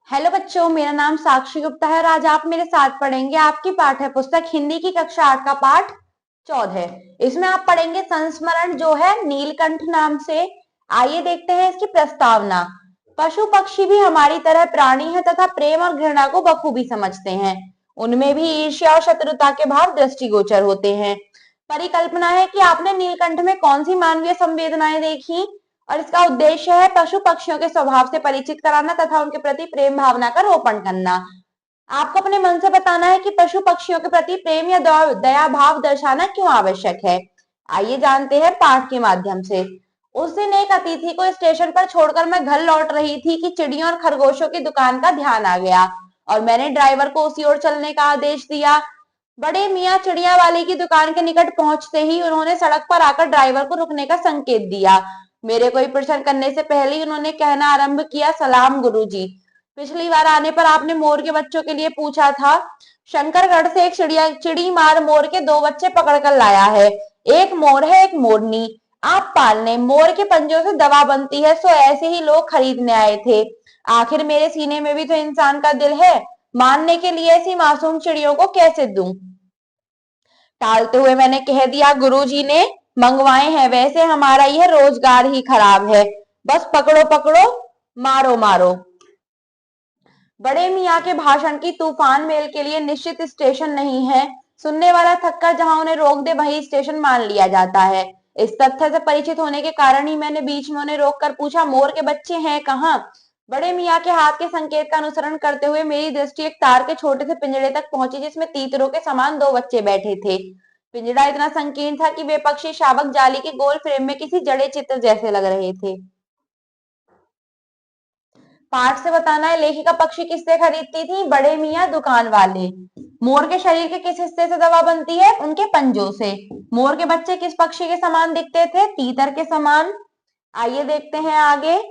Hello बच्चों, मेरा नाम साक्षी गुप्ता है और आज आप मेरे साथ पढ़ेंगे आपकी पाठ्य पुस्तक हिंदी की कक्षा 8 का पाठ 14। इसमें आप पढ़ेंगे संस्मरण जो है नीलकंठ नाम से। आइए देखते हैं इसकी प्रस्तावना। पशु पक्षी भी हमारी तरह प्राणी है तथा प्रेम और घृणा को बखूबी समझते हैं। उनमें भी ईर्ष्या और शत्रुता के भाव दृष्टिगोचर होते हैं। परिकल्पना है कि आपने नीलकंठ में कौन सी मानवीय संवेदनाएं देखी और इसका उद्देश्य है पशु पक्षियों के स्वभाव से परिचित कराना तथा उनके प्रति प्रेम भावना का रोपण करना। आपको अपने मन से बताना है कि पशु पक्षियों के प्रति प्रेम या दया भाव दर्शाना क्यों आवश्यक है। आइए जानते हैं पाठ के माध्यम से। उस दिन एक अतिथि को स्टेशन पर छोड़कर मैं घर लौट रही थी कि चिड़ियों और खरगोशों की दुकान का ध्यान आ गया और मैंने ड्राइवर को उसी ओर चलने का आदेश दिया। बड़े मियाँ चिड़िया वाले की दुकान के निकट पहुंचते ही उन्होंने सड़क पर आकर ड्राइवर को रुकने का संकेत दिया। मेरे कोई प्रश्न करने से पहले ही उन्होंने कहना आरंभ किया, सलाम गुरुजी। पिछली बार आने पर आपने मोर के बच्चों के लिए पूछा था। शंकरगढ़ से एक चिड़ी मार मोर के 2 बच्चे पकड़ कर लाया है। एक मोर है, एक मोरनी। आप पालने मोर के पंजों से दवा बनती है, सो ऐसे ही लोग खरीदने आए थे। आखिर मेरे सीने में भी तो इंसान का दिल है, मानने के लिए ऐसी मासूम चिड़ियों को कैसे दूं। टालते हुए मैंने कह दिया, गुरुजी ने मंगवाए हैं, वैसे हमारा यह रोजगार ही खराब है, बस पकड़ो पकड़ो, मारो मारो। बड़े मियाँ के भाषण की तूफान मेल के लिए निश्चित स्टेशन नहीं है। सुनने वाला थककर जहां उन्हें रोक दे वही स्टेशन मान लिया जाता है। इस तथ्य से परिचित होने के कारण ही मैंने बीच में उन्हें रोककर पूछा, मोर के बच्चे हैं कहाँ। बड़े मियाँ के हाथ के संकेत का अनुसरण करते हुए मेरी दृष्टि एक तार के छोटे से पिंजड़े तक पहुंची जिसमें तीतरों के समान 2 बच्चे बैठे थे। पिंजड़ा इतना संकीर्ण था कि वे पक्षी शावक जाली के गोल फ्रेम में किसी जड़े चित्र जैसे लग रहे थे। पाठ से बताना है, लेखिका पक्षी किससे खरीदती थी? बड़े मियाँ दुकान वाले। मोर के शरीर के किस हिस्से से दवा बनती है? उनके पंजों से। मोर के बच्चे किस पक्षी के समान दिखते थे? तीतर के समान। आइए देखते हैं आगे।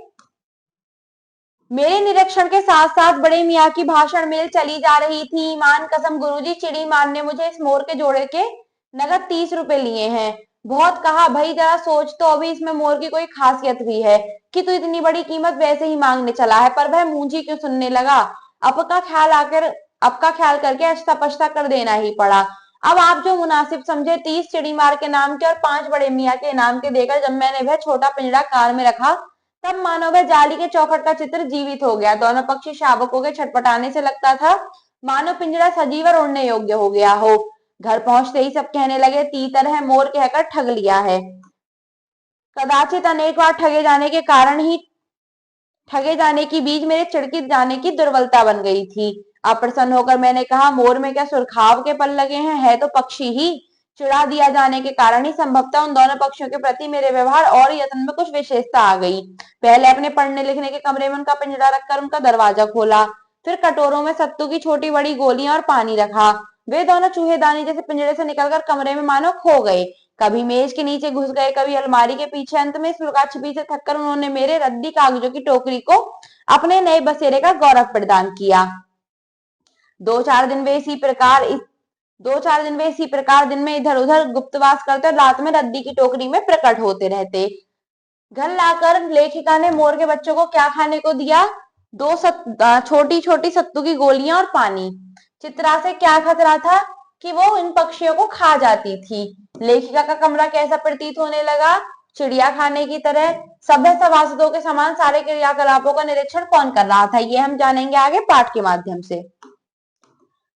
मेरे निरीक्षण के साथ साथ बड़े मियाँ की भाषण मेल चली जा रही थी। ईमान कसम गुरुजी, चिड़ी मान ने मुझे इस मोर के जोड़े के नगद 30 रुपए लिए हैं। बहुत कहा भाई, जरा सोच तो, अभी इसमें मोर की कोई खासियत भी है कि तू इतनी बड़ी कीमत वैसे ही मांगने चला है। पर वह मूंजी क्यों सुनने लगा। अब का ख्याल करके अश्ता पश्ता कर देना ही पड़ा। अब आप जो मुनासिब समझे, 30 चिड़ी मार के नाम के और 5 बड़े मियाँ के इनाम के देकर जब मैंने वह छोटा पिंजरा कार में रखा, तब मानो वह जाली के चौखट का चित्र जीवित हो गया। दोनों पक्षी शावकों के छटपटाने से लगता था मानो पिंजरा सजीव और उड़ने योग्य हो गया हो। घर पहुंचते ही सब कहने लगे, तीतर है, मोर कहकर ठग लिया है। कदाचित अनेक बार ठगे जाने की बीज मेरे चिड़की जाने की दुर्बलता बन गई थी। अप्रसन्न होकर मैंने कहा, मोर में क्या सुरखाव के पल लगे हैं, है तो पक्षी ही। चिढ़ा दिया जाने के कारण ही संभवतः उन दोनों पक्षियों के प्रति मेरे व्यवहार और यत्न में कुछ विशेषता आ गई। पहले अपने पढ़ने लिखने के कमरे में उनका पिंजरा रखकर उनका दरवाजा खोला, फिर कटोरों में सत्तू की छोटी बड़ी गोलियां और पानी रखा। वे दोनों चूहेदानी जैसे पिंजरे से निकलकर कमरे में मानो खो गए। कभी मेज के नीचे घुस गए, कभी अलमारी के पीछे। अंत में इस लुका छिपी से थककर उन्होंने मेरे रद्दी कागजों की टोकरी को अपने नए बसेरे का गौरव प्रदान किया। दो चार दिन वे इसी प्रकार दिन में इधर उधर गुप्तवास करते और रात में रद्दी की टोकरी में प्रकट होते रहते। घर लाकर लेखिका ने मोर के बच्चों को क्या खाने को दिया? 2 छोटी छोटी सत्तू की गोलियां और पानी। चित्रा से क्या खतरा था कि वो इन पक्षियों को खा जाती थी। लेखिका का कमरा कैसा प्रतीत होने लगा? चिड़िया खाने की तरह। सभ्य सभासदों के समान सारे क्रियाकलापों का निरीक्षण कौन कर रहा था, ये हम जानेंगे आगे पाठ के माध्यम से।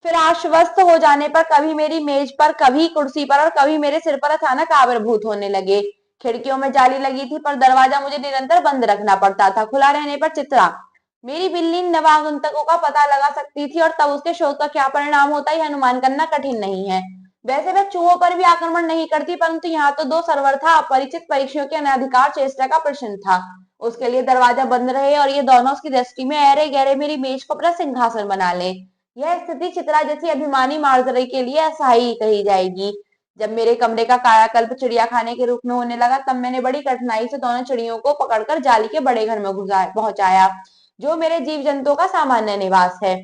फिर आश्वस्त हो जाने पर कभी मेरी मेज पर, कभी कुर्सी पर और कभी मेरे सिर पर अचानक आविर्भूत होने लगे। खिड़कियों में जाली लगी थी पर दरवाजा मुझे निरंतर बंद रखना पड़ता था। खुला रहने पर चित्रा, मेरी बिल्ली नवागंतुकों का पता लगा सकती थी और तब उसके शोध का क्या परिणाम होता यह अनुमान करना कठिन नहीं है। वैसे वह चूहों पर भी आक्रमण नहीं करती, परंतु यहाँ तो 2 सर्वर था। अपरिचित परीक्षियों के अनाधिकार चेष्टा का प्रश्न था। उसके लिए दरवाजा बंद रहे और ये दोनों उसकी दृष्टि में ऐरे गहरे मेरी मेज को अपना सिंहासन बना ले। यह स्थिति चित्रा जैसी अभिमानी मार्जरी के लिए अस्थायी कही जाएगी। जब मेरे कमरे का कायाकल्प चिड़िया खाने के रूप में होने लगा, तब मैंने बड़ी कठिनाई से दोनों चिड़ियों को पकड़कर जाली के बड़े घर में पहुंचाया, जो मेरे जीव जंतुओं का सामान्य निवास है।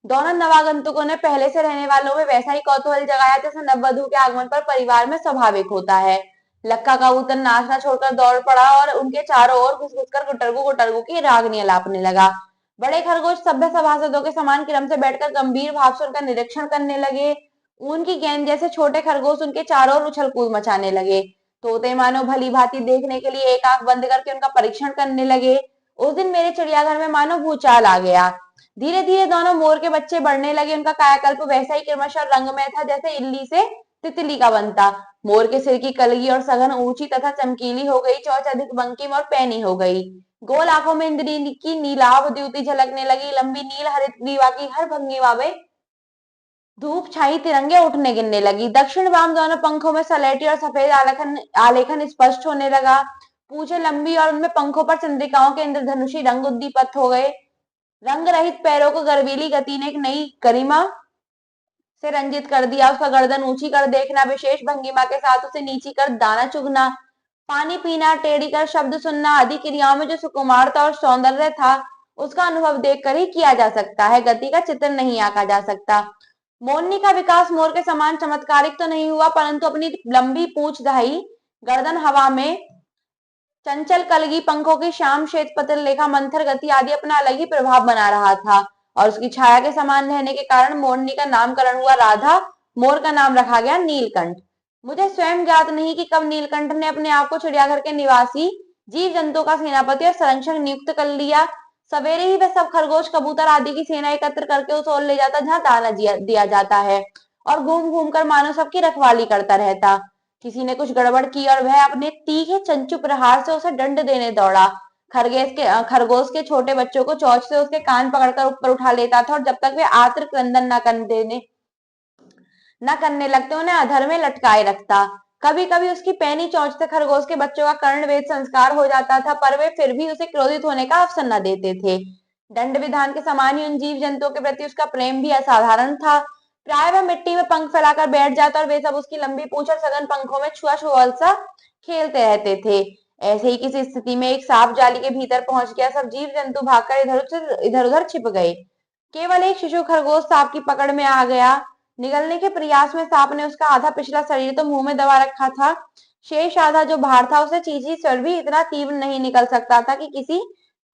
दोनों नवागंतुकों ने पहले से रहने वालों में वैसा ही कौतूहल जगाया जैसा नववधु के आगमन पर परिवार में स्वाभाविक होता है। लक्का कबूतर नाचना छोड़कर दौड़ पड़ा और उनके चारों ओर घुस घुस कर गुटरगू गुटरगू की रागनी अलापने लगा। बड़े खरगोश सभ्य सभासदों के समान क्रम से बैठकर गंभीर भाव से उनका निरीक्षण करने लगे। ऊन की गेंद जैसे छोटे खरगोश उनके चारों ओर उछल कूद मचाने लगे। तोते मानो भली भांति देखने के लिए एक आंख बंद करके उनका परीक्षण करने लगे। उस दिन मेरे चिड़ियाघर में मानो भूचाल आ गया। धीरे धीरे दोनों मोर के बच्चे बढ़ने लगे। उनका कायाकल्प वैसा ही क्रमशः रंगमय था जैसे इल्ली से तितली का बनता। मोर के सिर की कलगी और सघन ऊंची तथा चमकीली हो गई, चोंच अधिक बंकिम और पैनी हो गई। गोल आंखों में इंद्री की नीलाभ द्युति झलकने लगी। लंबी नील हरित ग्रीवा की हर भंगिमा में धूप छाई तिरंगे उठने गिरने लगी। दक्षिण वाम दोनों पंखों में सलेटी और सफेद आलेखन आलेखन स्पष्ट होने लगा। पूछे लंबी और उनमें पंखों पर चंद्रिकाओं के इंद्रधनुषी रंग उद्दीपित हो गए। रंग रहित पैरों को गर्वीली गति ने एक नई गरिमा से रंजित कर दिया। उसका गर्दन ऊंची कर देखना, विशेष भंगिमा के साथ उसे नीची कर दाना चुगना, पानी पीना, टेढ़ी कर शब्द सुनना आदि क्रियाओं में जो सुकुमारता और सौंदर्य था, उसका अनुभव देखकर ही किया जा सकता है। गति का चित्र नहीं आंका जा सकता। मोरनी का विकास मोर के समान चमत्कारिक तो नहीं हुआ, परंतु अपनी लंबी पूंछ दहाई, गर्दन हवा में, चंचल कलगी पंखों की श्याम श्वेत पत्र लेखा मंथर गति आदि अपना अलग ही प्रभाव बना रहा था। और उसकी छाया के समान रहने के कारण मोरनी का नामकरण हुआ राधा। मोर का नाम रखा गया नीलकंठ। मुझे स्वयं ज्ञात नहीं कि कब नीलकंठ ने अपने आप को चिड़ियाघर के निवासी जीव जंतुओं का सेनापति और संरक्षक नियुक्त कर लिया। सवेरे ही वह सब खरगोश कबूतर आदि की सेना एकत्र करके उस ओर ले जाता जहां दाना दिया जाता है, और घूम घूम कर मानो सबकी रखवाली करता रहता। किसी ने कुछ गड़बड़ की और वह अपने तीखे चंचु प्रहार से उसे दंड देने दौड़ा। खरगोश के छोटे बच्चों को चोंच से उसके कान पकड़कर ऊपर उठा लेता था, और जब तक वे आत्र क्रंदन न करने लगते उन्हें अधर में लटकाए रखता। कभी कभी उसकी पैनी चोंच से खरगोश के बच्चों का कर्णवेध संस्कार हो जाता था, पर वे फिर भी उसे क्रोधित होने का अवसर न देते थे। दंड विधान के समान ही उन जीव जंतुओं के प्रति उसका प्रेम भी असाधारण था। प्राय वह मिट्टी में पंख फैलाकर बैठ जाता और वे सब उसकी लंबी पूंछ और सघन पंखों में छुआ छुआ सा खेलते रहते थे। ऐसे ही किसी स्थिति में एक सांप जाली के भीतर पहुंच गया। सब जीव जंतु भागकर इधर उधर छिप गए। केवल एक शिशु खरगोश सांप की पकड़ में आ गया। निगलने के प्रयास में सांप ने उसका आधा पिछला शरीर तो मुंह में दबा रखा था, शेष आधा जो बाहर था उसे चींची स्वर भी इतना तीव्र नहीं निकल सकता था कि किसी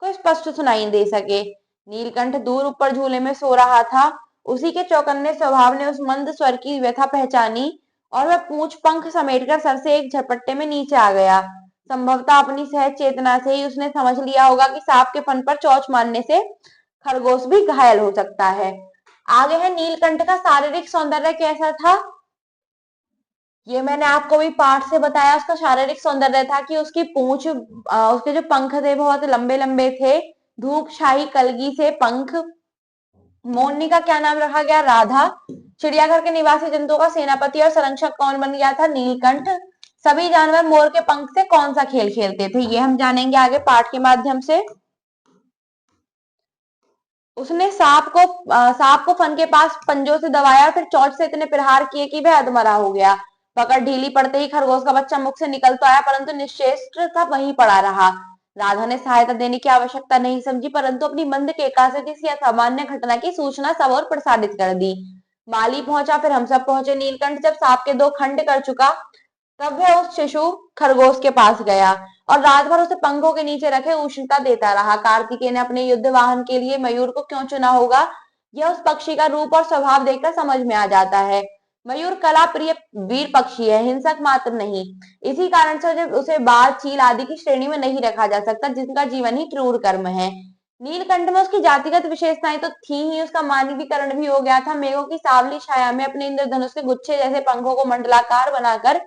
को स्पष्ट सुनाई दे सके। नीलकंठ दूर ऊपर झूले में सो रहा था। उसी के चौकन्ने स्वभाव ने उस मंद स्वर की व्यथा पहचानी, और वह पूंछ पंख समेटकर सर से एक झपट्टे में नीचे आ गया। संभवतः अपनी सहज चेतना से ही उसने समझ लिया होगा कि सांप के फन पर चोंच मारने से खरगोश भी घायल हो सकता है। आगे है नीलकंठ का शारीरिक सौंदर्य कैसा था। ये मैंने आपको भी पाठ से बताया। उसका शारीरिक सौंदर्य था कि उसकी पूंछ, उसके जो पंख थे बहुत लंबे लंबे थे, धूप शाही कलगी से पंख। मोरनी का क्या नाम रखा गया? राधा। चिड़ियाघर के निवासी जंतुओं का सेनापति और संरक्षक कौन बन गया था? नीलकंठ। सभी जानवर मोर के पंख से कौन सा खेल खेलते थे? ये हम जानेंगे आगे पाठ के माध्यम से। उसने सांप को फन के पास पंजों से दबाया, फिर चोंच से इतने प्रहार किए कि वह अधमरा हो गया। पकड़ ढीली पड़ते ही खरगोश का बच्चा मुख से निकल तो आया, परंतु निश्चेष्ट था वहीं पड़ा रहा। राधा ने सहायता देने की आवश्यकता नहीं समझी, परंतु अपनी मंद केका से किसी असामान्य घटना की सूचना सब और प्रसारित कर दी। माली पहुंचा, फिर हम सब पहुंचे। नीलकंठ जब सांप के दो खंड कर चुका, तब वह उस शिशु खरगोश के पास गया और रात भर उसे पंखों के नीचे रखे उष्णता देता रहा। कार्तिकेय ने अपने युद्ध वाहन के लिए मयूर को क्यों चुना होगा, यह उस पक्षी का रूप और स्वभाव देखकर समझ में आ जाता है। मयूर कला प्रिय वीर पक्षी है, हिंसक मात्र नहीं। इसी कारण से जब उसे बाज, चील आदि की श्रेणी में नहीं रखा जा सकता, जिनका जीवन ही क्रूर कर्म है। नीलकंठ में उसकी जातिगत विशेषताएं तो थी ही, उसका मानवीकरण भी हो गया था। मेघों की सावली छाया में अपने इंद्रधनुष के गुच्छे जैसे पंखों को मंडलाकार बनाकर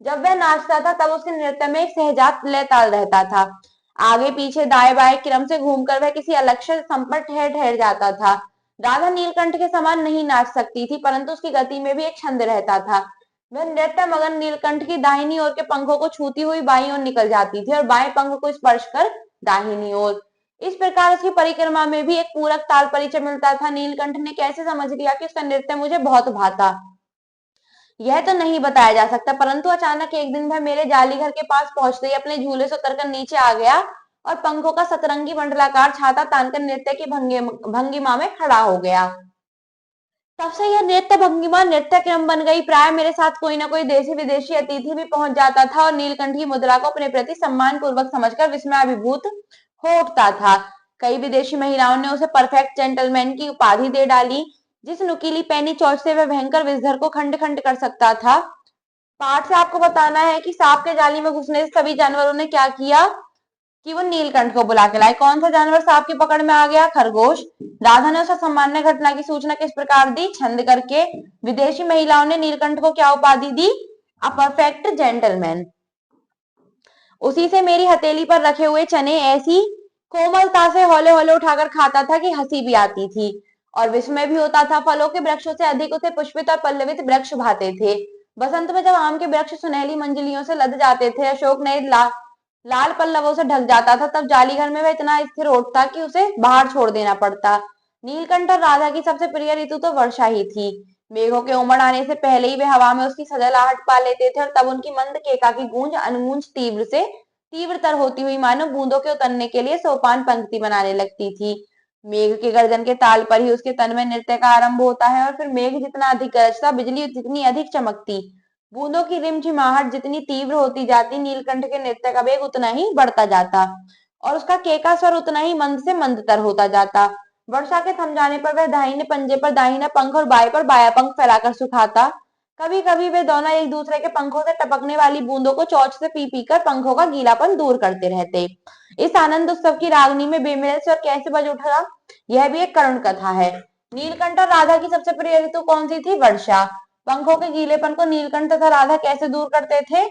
जब वह नाचता था, तब उसके नृत्य में एक सहजात लय ताल रहता था। आगे पीछे दाएं बाएं क्रम से घूमकर वह किसी अलक्ष्य सम पर ठहर ठहर जाता था। राधा नीलकंठ के समान नहीं नाच सकती थी, परंतु उसकी गति में भी एक छंद रहता था। वह नृत्य मगन नीलकंठ की दाहिनी ओर के पंखों को छूती हुई बाईं ओर निकल जाती थी और बाएं पंख को स्पर्श कर दाहिनी ओर। इस प्रकार उसकी परिक्रमा में भी एक पूरक ताल परिचय मिलता था। नीलकंठ ने कैसे समझ लिया कि उसका नृत्य मुझे बहुत भाता, यह तो नहीं बताया जा सकता, परंतु अचानक एक दिन वह मेरे जाली घर के पास पहुंचते ही अपने झूले से उतरकर नीचे आ गया और पंखों का सतरंगी मंडलाकार छाता तानकर नृत्य की भंगिमा में खड़ा हो गया। तब से यह नृत्य भंगिमा नृत्य क्रम बन गई। प्राय मेरे साथ कोई ना कोई देशी विदेशी अतिथि भी पहुंच जाता था और नीलकंठ की मुद्रा को अपने प्रति सम्मान पूर्वक समझकर विस्मयाभिभूत हो उठता था। कई विदेशी महिलाओं ने उसे परफेक्ट जेंटलमैन की उपाधि दे डाली। जिस नुकीली पैनी चोंच से वह भयंकर विषधर को खंड खंड कर सकता था। पाठ से आपको बताना है कि सांप के जाली में घुसने से सभी जानवरों ने क्या किया कि वो नीलकंठ को बुला के लाए। कौन सा जानवर सांप की पकड़ में आ गया? खरगोश। राधा ने उस असामान्य घटना की सूचना किस प्रकार दी? छंद करके। विदेशी महिलाओं ने नीलकंठ को क्या उपाधि दी? A perfect gentleman. उसी से मेरी हथेली पर रखे हुए चने ऐसी कोमलता से हौले हौले उठाकर खाता था कि हंसी भी आती थी और विस्मय भी होता था। फलों के वृक्षों से अधिक उसे पुष्पित और पल्लवित वृक्ष भाते थे। बसंत में जब आम के वृक्ष सुनहली मंजलियों से लद जाते थे, अशोक नए लाल पल्लवों से ढक जाता था, तब जालीघर में वह इतना स्थिर उठता कि उसे बाहर छोड़ देना पड़ता। नीलकंठ और राधा की सबसे प्रिय ऋतु तो वर्षा ही थी। मेघों के उमड़ आने से पहले ही वे हवा में उसकी सजलाहट पा लेते थे और तब उनकी मंद केका की गूंज अनगूंज तीव्रतर होती हुई मानो बूंदों के उतरने के लिए सोपान पंक्ति बनाने लगती थी। मेघ के गर्जन के ताल पर ही उसके तन में नृत्य का आरंभ होता है और फिर मेघ जितना अधिक गरजता, बिजली जितनी अधिक चमकती, बूंदों की रिमझिमाहट जितनी तीव्र होती जाती, नीलकंठ के नृत्य का वेग उतना ही बढ़ता जाता और उसका केका स्वर उतना ही मंद से मंदतर होता जाता। वर्षा के थम जाने पर वह दाहिने पंजे पर दाहिना पंख और बाएं पर बायां पंख फैलाकर सुखाता। कभी कभी वे दोनों एक दूसरे के पंखों से टपकने वाली बूंदों को चोंच से पी पी कर पंखों का गीलापन दूर करते रहते। इस आनंद उत्सव की रागनी में बेमेल स्वर कैसे बज उठा, यह भी एक करुण कथा है। नीलकंठ और राधा की सबसे प्रिय ऋतु कौन सी थी? वर्षा। पंखों के गीलेपन को नीलकंठ तथा राधा कैसे दूर करते थे?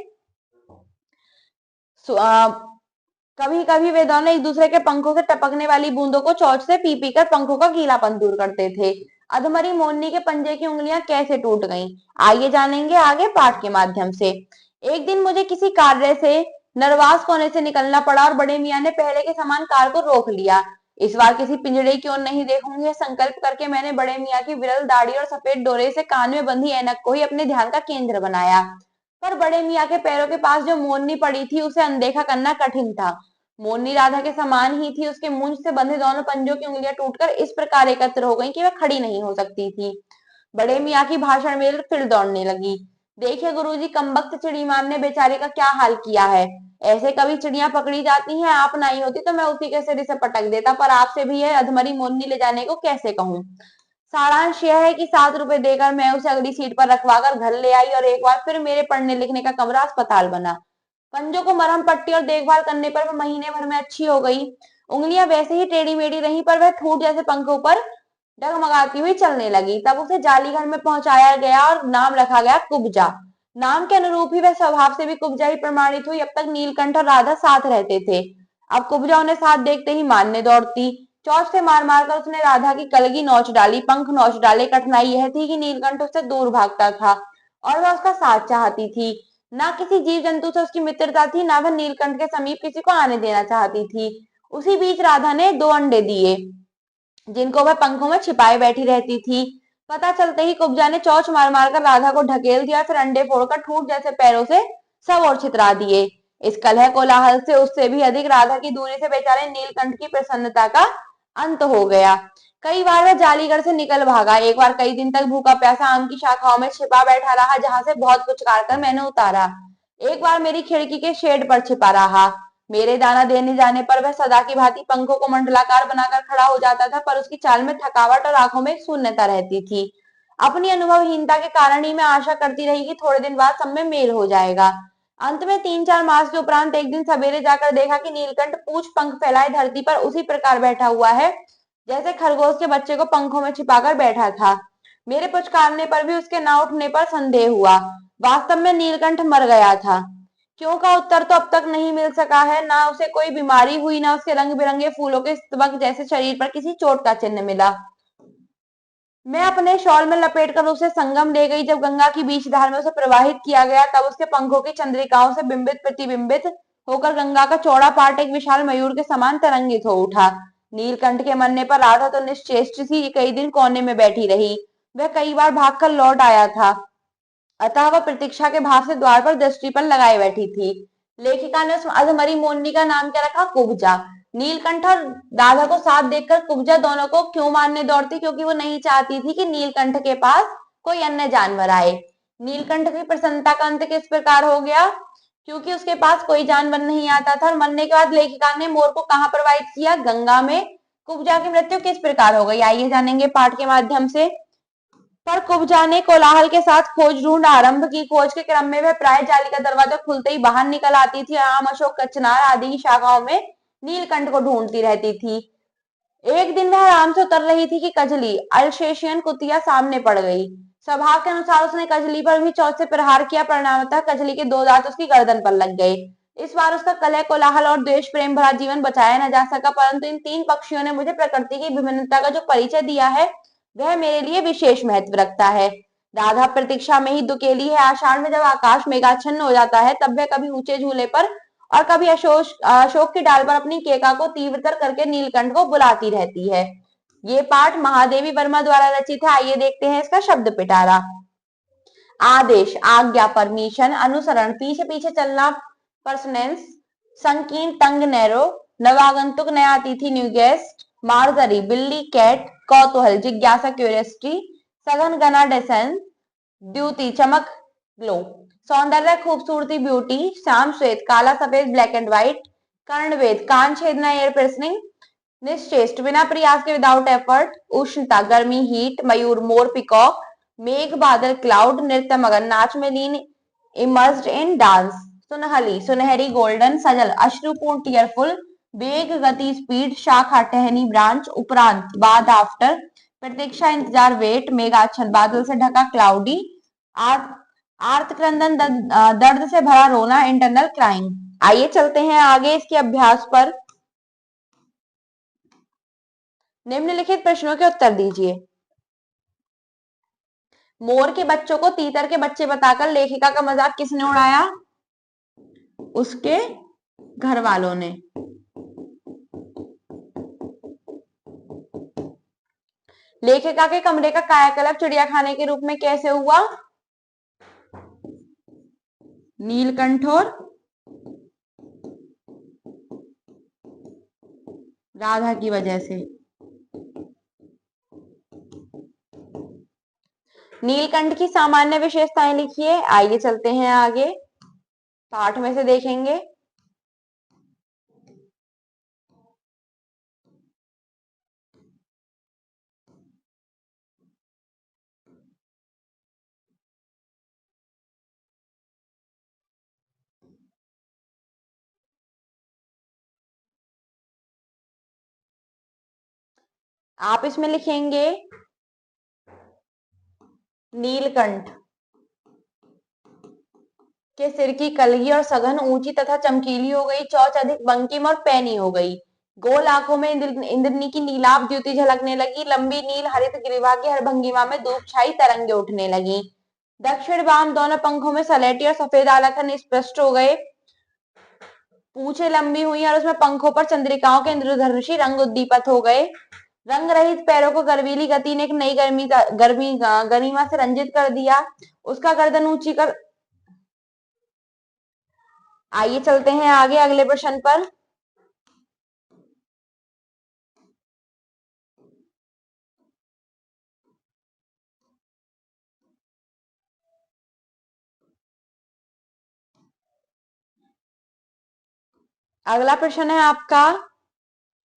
कभी कभी वे दोनों एक दूसरे के पंखों से टपकने वाली बूंदों को चोंच से पी पी कर पंखों का गीलापन दूर करते थे। अधमरी मोरनी के पंजे की उंगलियां कैसे टूट गईं? आइए जानेंगे आगे पाठ के माध्यम से। एक दिन मुझे किसी कार्य से नरवास कोने से निकलना पड़ा और बड़े मियाँ ने पहले के समान कार को रोक लिया। इस बार किसी पिंजड़े की ओर नहीं देखूंगी, संकल्प करके मैंने बड़े मियाँ की विरल दाढ़ी और सफेद डोरे से कान में बंधी ऐनक को ही अपने ध्यान का केंद्र बनाया। पर बड़े मियाँ के पैरों के पास जो मोरनी पड़ी थी उसे अनदेखा करना कठिन था। मोरनी राधा के समान ही थी। उसके मूंछ से बंधे दोनों पंजों की उंगलियां टूटकर इस प्रकार एकत्र हो गईं कि वह खड़ी नहीं हो सकती थी। बड़े मियाँ की भाषण में फिर दौड़ने लगी। देखिए गुरुजी, कमबख्त चिड़ी माम ने बेचारे का क्या हाल किया है। ऐसे कभी चिड़ियां पकड़ी जाती हैं, आप नहीं होती तो मैं उसी के सिर से पटक देता, पर आपसे भी यह अधमरी मोरनी ले जाने को कैसे कहूं। सारांश यह है कि 7 रुपए देकर मैं उसे अगली सीट पर रखवाकर घर ले आई और एक बार फिर मेरे पढ़ने लिखने का कमरा अस्पताल बना। पंजों को मरहम पट्टी और देखभाल करने पर वह महीने भर में अच्छी हो गई। उंगलियां वैसे ही टेढ़ी मेढ़ी रही, पर वह ठूठ जैसे पंखों पर डगमगाती हुई चलने लगी। तब उसे जालीघर में पहुंचाया गया और नाम रखा गया कुब्जा। नाम के अनुरूप ही वह स्वभाव से भी कुब्जा ही प्रमाणित हुई। अब तक नीलकंठ और राधा साथ रहते थे, अब कुब्जा उन्हें साथ देखते ही मानने दौड़ती। चौथ से मार मार कर उसने राधा की कलगी नोच डाली, पंख नोच डाले। कठिनाई यह थी कि नीलकंठ उससे दूर भागता था और वह उसका साथ चाहती थी। ना किसी जीव जंतु से उसकी मित्रता थी, ना वह नीलकंठ के समीप किसी को आने देना चाहती थी। उसी बीच राधा ने 2 अंडे दिए जिनको वह पंखों में छिपाए बैठी रहती थी। पता चलते ही कुब्जा ने चौच मार मार कर राधा को ढकेल दिया, फिर अंडे फोड़कर ठूठ जैसे पैरों से सब और छितरा दिए। इस कलह कोलाहल से उससे भी अधिक राधा की दूरी से बेचारे नीलकंठ की प्रसन्नता का अंत हो गया। कई बार वह जालीगढ़ से निकल भागा। एक बार कई दिन तक भूखा प्यासा आम की शाखाओं में छिपा बैठा रहा, जहां से बहुत पुचकार कर मैंने उतारा। एक बार मेरी खिड़की के शेड पर छिपा रहा। मेरे दाना देने जाने पर वह सदा की भांति पंखों को मंडलाकार बनाकर खड़ा हो जाता था, पर उसकी चाल में थकावट और आंखों में शून्यता रहती थी। अपनी अनुभवहीनता के कारण ही मैं आशा करती रही कि थोड़े दिन बाद सब में मेल हो जाएगा। अंत में 3-4 मास के उपरांत एक दिन सवेरे जाकर देखा कि नीलकंठ पूछ पंख फैलाए धरती पर उसी प्रकार बैठा हुआ है जैसे खरगोश के बच्चे को पंखों में छिपाकर बैठा था। मेरे पुचकारने पर भी उसके ना उठने पर संदेह हुआ। वास्तव में नीलकंठ मर गया था। क्यों का उत्तर तो अब तक नहीं मिल सका है। ना उसे कोई बीमारी हुई, ना उसके रंग बिरंगे फूलों के स्तबक जैसे शरीर पर किसी चोट का चिन्ह मिला। मैं अपने शॉल में लपेटकर उसे संगम ले गई। जब गंगा की बीच धार में उसे प्रवाहित किया गया, तब उसके पंखों की चंद्रिकाओं से बिंबित प्रतिबिंबित होकर गंगा का चौड़ा पाट एक विशाल मयूर के समान तरंगित हो उठा। नीलकंठ के मरने पर राधा तो निश्चेष्ट सी कई दिन कोने में बैठी रही। वह कई बार भागकर लौट आया था, अतः वह प्रतीक्षा के भाव से द्वार पर दृष्टि पर लगाए बैठी थी। लेखिका ने उस अधमरी मोरनी का नाम क्या रखा? कुब्जा। नीलकंठ और राधा को साथ देखकर कुब्जा दोनों को क्यों मारने दौड़ती? क्योंकि वो नहीं चाहती थी कि नीलकंठ के पास कोई अन्य जानवर आए। नीलकंठ की प्रसन्नता का अंत किस प्रकार हो गया? क्योंकि उसके पास कोई जानवर नहीं आता था और मरने के बाद लेखिका ने मोर को कहाँ प्रवाहित किया? गंगा में। कुब्जा की मृत्यु किस प्रकार हो गई, आइए जानेंगे पाठ के माध्यम से। पर कुब्जा ने कोलाहल के साथ खोज ढूंढ आरंभ की। खोज के क्रम में वह प्राय जाली का दरवाजा खुलते ही बाहर निकल आती थी। आम, अशोक, कचनार आदि की शाखाओं में नीलकंठ को ढूंढती रहती थी। एक दिन वह आराम से उतर रही थी कि कजली, अल्सेशियन कुतिया, सामने पड़ गई। स्वभाव के अनुसार उसने कजली पर भी चोट से प्रहार किया। परिणामतः कजली के दो दांत उसकी गर्दन पर लग गए। इस बार उसका कलह, कोलाहल और द्वेष प्रेम भरा जीवन बचाया न जा सका, परंतु इन तीन पक्षियों ने मुझे प्रकृति की विभिन्नता का जो परिचय दिया है वह मेरे लिए विशेष महत्व रखता है। राधा प्रतीक्षा में ही दुकेली है। आषाढ़ में जब आकाश मेघाच्छन्न हो जाता है तब वह कभी ऊंचे झूले पर और कभी अशोक अशोक की डाल पर अपनी केका को तीव्रतर करके नीलकंठ को बुलाती रहती है। ये पाठ महादेवी वर्मा द्वारा रचित है। आइए देखते हैं इसका शब्द पिटारा। आदेश, आज्ञा, परमिशन, अनुसरण, पीछे पीछे चलना, परसनेंस, संकीर्ण, तंग, नैरो, नवागंतुक, नया अतिथि, न्यू गेस्ट, मार्जरी, बिल्ली, कैट, कौतूहल, जिज्ञासा, क्यूरियोसिटी, सघन, घना, डेसेंस, द्युति, चमक, ग्लो, सौंदर्य, खूबसूरती, ब्यूटी, श्याम श्वेत, काला सफेद, ब्लैक एंड व्हाइट, कर्णवेद, कान छेदना, एयर पियर्सिंग, निश्चेष्ट, बिना प्रयास के, विदाउट एफर्ट, उष्णता, गर्मी, हीट, मयूर, मोर, पिकॉक, मेघ, बादल, क्लाउड, नृत्य, मगन, नाच में लीन, इमर्स्ड इन डांस, सुनहली, सुनहरी, गोल्डन, सजल, अश्रुपूर्ण, टीयरफुल, वेग, गति, स्पीड, शाखा, टहनी, ब्रांच, उपरांत, बाद, आफ्टर, प्रतीक्षा, इंतजार, वेट, मेघाच्छन्न, बादल से ढका, क्लाउडी, आर्त क्रंदन, दर्द से भरा रोना, इंटरनल क्राइंग। आइए चलते हैं आगे इसके अभ्यास पर। निम्नलिखित प्रश्नों के उत्तर दीजिए। मोर के बच्चों को तीतर के बच्चे बताकर लेखिका का मजाक किसने उड़ाया, उसके घर वालों ने। लेखिका के कमरे का कायाकल्प चिड़ियाखाने के रूप में कैसे हुआ, नीलकंठ और राधा की वजह से। नीलकंठ की सामान्य विशेषताएं लिखिए। आइए चलते हैं आगे, पाठ में से देखेंगे। आप इसमें लिखेंगे नीलकंठ के सिर की कलगी और सघन, ऊंची तथा चमकीली हो गई। चोंच अधिक बंकिम और पैनी हो गई। गोल आंखों में इंद्रनी की नीलाभ द्युति झलकने लगी। लंबी नील हरित ग्रीवा की हर भंगिमा में धूप छाई तरंगे उठने लगी। दक्षिण वाम दोनों पंखों में सलेटी और सफेद आलखन स्पष्ट हो गए। पूछे लंबी हुई और उसमें पंखों पर चंद्रिकाओं के इंद्रधनुषी रंग उद्दीपित हो गए। रंग रहित पैरों को गर्वीली गति ने एक नई गरिमा से रंजित कर दिया। उसका गर्दन ऊंची कर। आइए चलते हैं आगे अगले प्रश्न पर। अगला प्रश्न है आपका,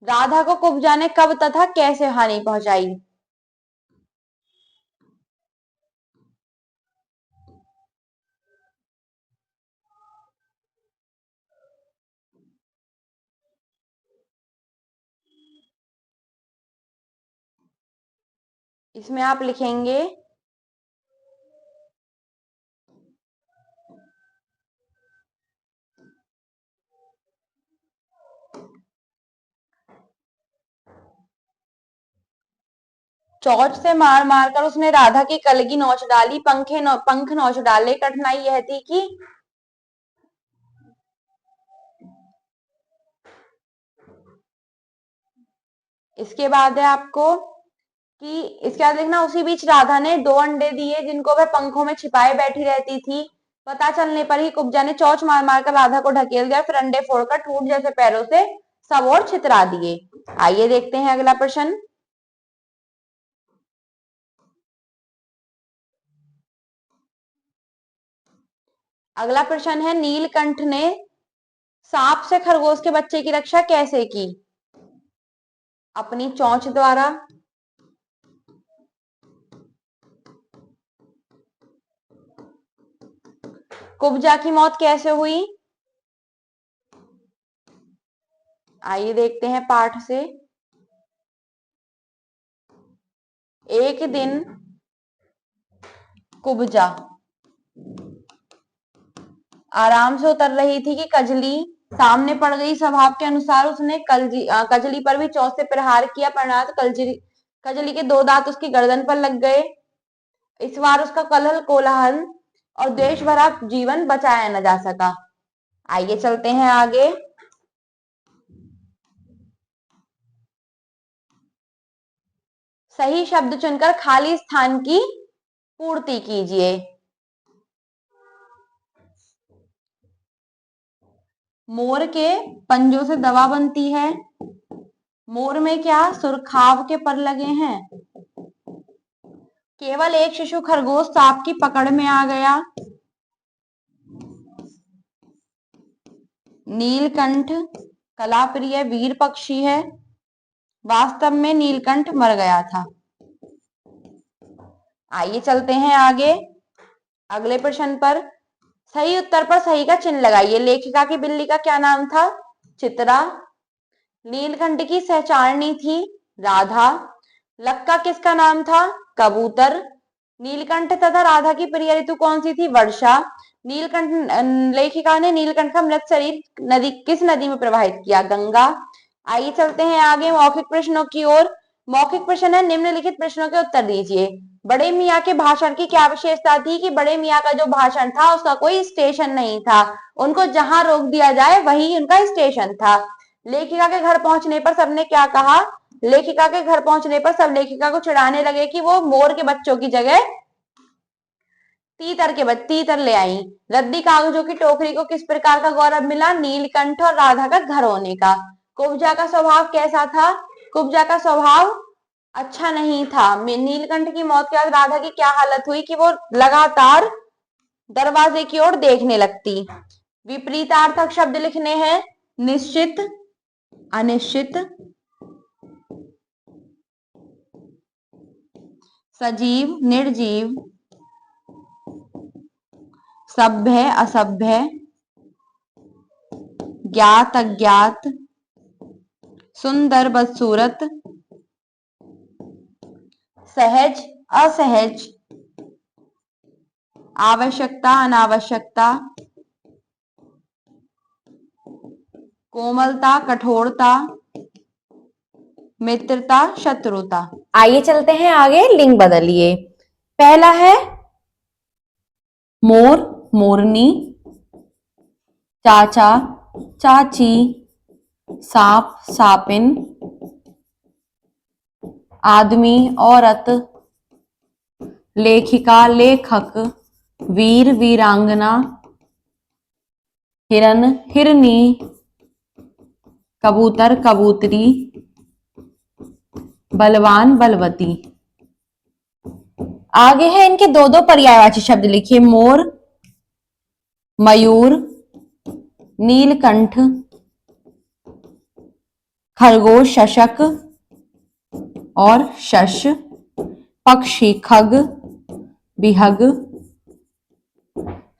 राधा को कुब्जा ने कब तथा कैसे हानि पहुंचाई। इसमें आप लिखेंगे चोंच से मार मार कर उसने राधा की कलगी नोच डाली, पंख नोच डाले। कठिनाई यह थी कि इसके बाद है आपको कि इसके बाद लिखना, उसी बीच राधा ने दो अंडे दिए जिनको वह पंखों में छिपाए बैठी रहती थी। पता चलने पर ही कुब्जा ने चोंच मार मार कर राधा को ढकेल दिया, फिर अंडे फोड़कर ठूठ जैसे पैरों से सब और छितरा दिए। आइए देखते हैं अगला प्रश्न। अगला प्रश्न है, नीलकंठ ने सांप से खरगोश के बच्चे की रक्षा कैसे की। अपनी चोंच द्वारा। कुब्जा की मौत कैसे हुई? आइए देखते हैं पाठ से। एक दिन कुब्जा आराम से उतर रही थी कि कजली सामने पड़ गई। स्वभाव के अनुसार उसने कजली पर भी चोंच से प्रहार किया। परिणाम कजली के दो दांत उसकी गर्दन पर लग गए। इस बार उसका कलह कोलाहल और द्वेष भरा जीवन बचाया न जा सका। आइए चलते हैं आगे। सही शब्द चुनकर खाली स्थान की पूर्ति कीजिए। मोर के पंजों से दवा बनती है। मोर में क्या सुरखाव के पर लगे हैं। केवल एक शिशु खरगोश सांप की पकड़ में आ गया। नीलकंठ कलाप्रिय वीर पक्षी है। वास्तव में नीलकंठ मर गया था। आइए चलते हैं आगे अगले प्रश्न पर। सही उत्तर पर सही का चिन्ह लगाइए। लेखिका की बिल्ली का क्या नाम था? चित्रा। नीलकंठ की सहचारणी थी राधा। लक्का किसका नाम था? कबूतर। नीलकंठ तथा राधा की प्रिय ऋतु कौन सी थी? वर्षा। नीलकंठ लेखिका ने नीलकंठ का मृत शरीर किस नदी में प्रवाहित किया? गंगा। आइए चलते हैं आगे मौखिक प्रश्नों की ओर। मौखिक प्रश्न है, निम्नलिखित प्रश्नों के उत्तर दीजिए। बड़े मियाँ के भाषण की क्या विशेषता थी? कि बड़े मियाँ का जो भाषण था उसका कोई स्टेशन नहीं था। उनको जहां रोक दिया जाए वही उनका स्टेशन था। लेखिका के घर पहुंचने पर सबने क्या कहा? लेखिका के घर पहुंचने पर सब लेखिका को चिढ़ाने लगे कि वो मोर के बच्चों की जगह तीतर ले आई। रद्दी कागजों की टोकरी को किस प्रकार का गौरव मिला? नीलकंठ और राधा का घर होने का। कुब्जा का स्वभाव कैसा था? कुब्जा का स्वभाव अच्छा नहीं था। नीलकंठ की मौत के बाद राधा की क्या हालत हुई कि वो लगातार दरवाजे की ओर देखने लगती। विपरीतार्थक शब्द लिखने हैं। निश्चित, अनिश्चित, सजीव, निर्जीव, सभ्य, असभ्य, ज्ञात, अज्ञात, सुंदर, बदसूरत, सहज, असहज, आवश्यकता, अनावश्यकता, कोमलता, कठोरता, मित्रता, शत्रुता। आइए चलते हैं आगे, लिंग बदलिए। पहला है मोर, मोरनी, चाचा, चाची, सांप, सापिन, आदमी, औरत, लेखिका, लेखक, वीर, वीरांगना, हिरन, हिरनी, कबूतर, कबूतरी, बलवान, बलवती। आगे है इनके दो दो पर्यायवाची शब्द लिखिए। मोर, मयूर, नीलकंठ, खरगोश, शशक और शश, पक्षी, खग, बिहग,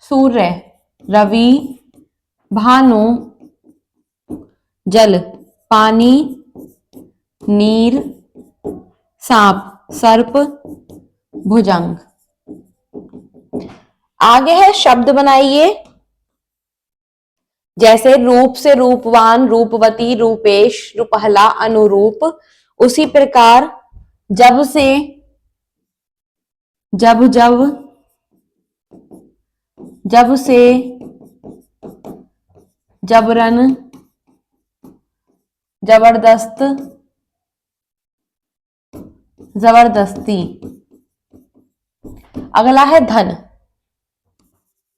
सूर्य, रवि, भानु, जल, पानी, नीर, सांप, सर्प, भुजंग। आगे है शब्द बनाइए। जैसे रूप से रूपवान, रूपवती, रूपेश, रूपहला, अनुरूप। उसी प्रकार जब से जब जब, जब से, जबरन, जबरदस्त, जबरदस्ती। अगला है धन।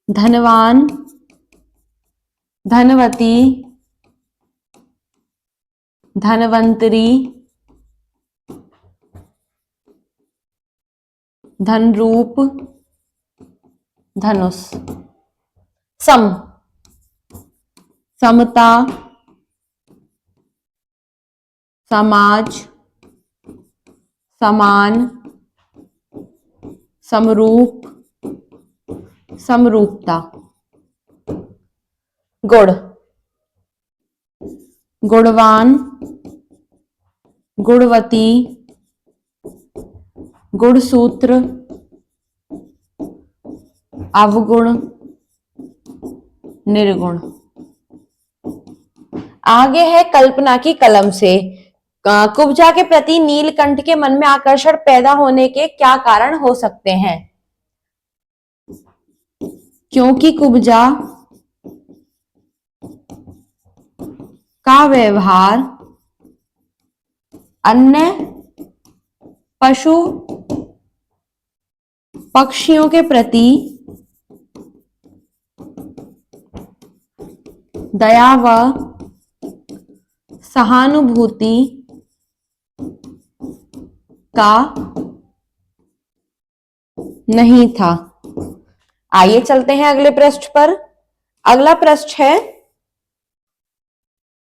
धनवान, धनवती, धनवंतरी, धनरूप, धनुष। सम, समता, समाज, समान, समरूप, समरूपता। गुण, गुणवान, गुणवती, गुणसूत्र, अवगुण, निर्गुण। आगे है कल्पना की कलम से। कुब्जा के प्रति नीलकंठ के मन में आकर्षण पैदा होने के क्या कारण हो सकते हैं? क्योंकि कुब्जा का व्यवहार अन्य पशु पक्षियों के प्रति दया व सहानुभूति का नहीं था। आइए चलते हैं अगले पृष्ठ पर। अगला पृष्ठ है,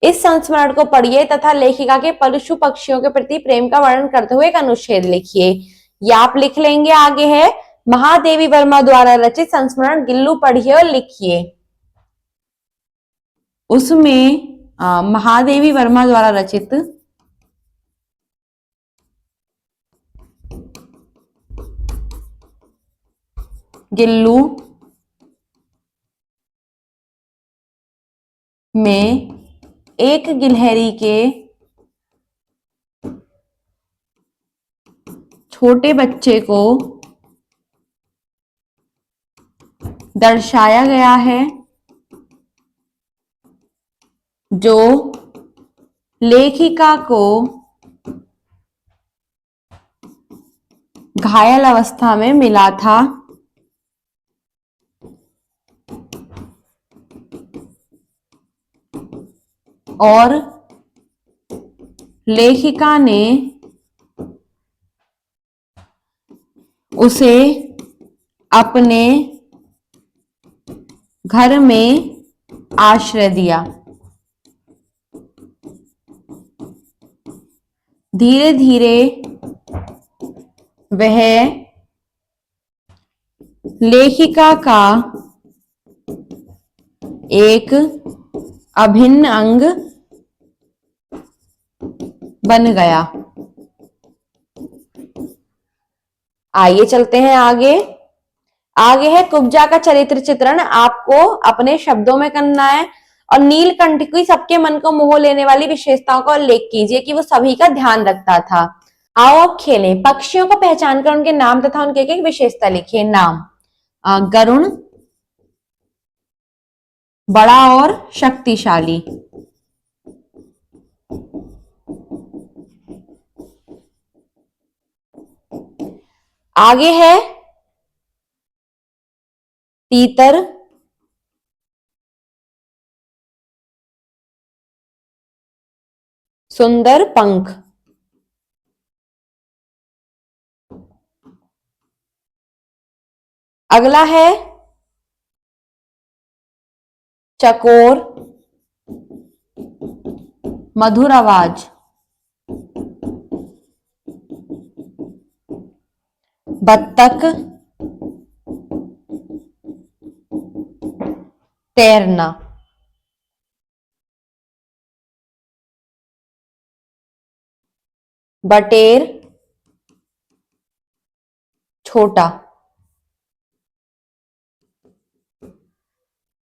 इस संस्मरण को पढ़िए तथा लेखिका के पशु पक्षियों के प्रति प्रेम का वर्णन करते हुए एक अनुच्छेद लिखिए। या आप लिख लेंगे। आगे है, महादेवी वर्मा द्वारा रचित संस्मरण गिल्लू पढ़िए और लिखिए। उसमें महादेवी वर्मा द्वारा रचित गिल्लू में एक गिलहरी के छोटे बच्चे को दर्शाया गया है जो लेखिका को घायल अवस्था में मिला था। और लेखिका ने उसे अपने घर में आश्रय दिया। धीरे धीरे वह लेखिका का एक अभिन्न अंग बन गया। आइए चलते हैं आगे। आगे है, कुब्जा का चरित्र चित्रण आपको अपने शब्दों में करना है और नीलकंठ की सबके मन को मोह लेने वाली विशेषताओं का उल्लेख कीजिए कि वो सभी का ध्यान रखता था। आओ अब खेलें। पक्षियों को पहचान कर उनके नाम तथा उनके एक एक विशेषता लिखिए। नाम, गरुण, बड़ा और शक्तिशाली। आगे है, तीतर, सुंदर पंख। अगला है चकोर, मधुर आवाज। बत्तख, तैरना। बटेर, छोटा।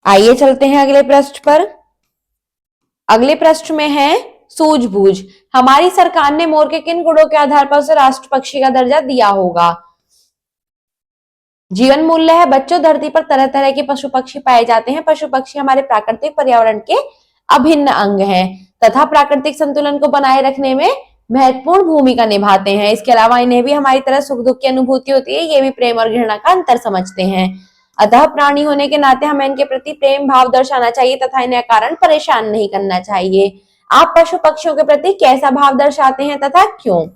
आइए चलते हैं अगले पृष्ठ पर। अगले पृष्ठ में है सूझबूझ। हमारी सरकार ने मोर के किन गुणों के आधार पर उसे राष्ट्र पक्षी का दर्जा दिया होगा? जीवन मूल्य है। बच्चों, धरती पर तरह तरह के पशु पक्षी पाए जाते हैं। पशु पक्षी हमारे प्राकृतिक पर्यावरण के अभिन्न अंग हैं तथा प्राकृतिक संतुलन को बनाए रखने में महत्वपूर्ण भूमिका निभाते हैं। इसके अलावा इन्हें भी हमारी तरह सुख दुख की अनुभूति होती है। ये भी प्रेम और घृणा का अंतर समझते हैं। अतः प्राणी होने के नाते हमें इनके प्रति प्रेम भाव दर्शाना चाहिए तथा इन्हें कारण परेशान नहीं करना चाहिए। आप पशु पक्षियों के प्रति कैसा भाव दर्शाते हैं तथा क्यों?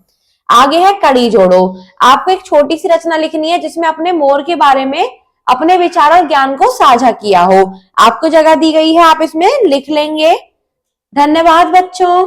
आगे है कड़ी जोड़ो। आपको एक छोटी सी रचना लिखनी है जिसमें अपने मोर के बारे में अपने विचार और ज्ञान को साझा किया हो। आपको जगह दी गई है, आप इसमें लिख लेंगे। धन्यवाद बच्चों।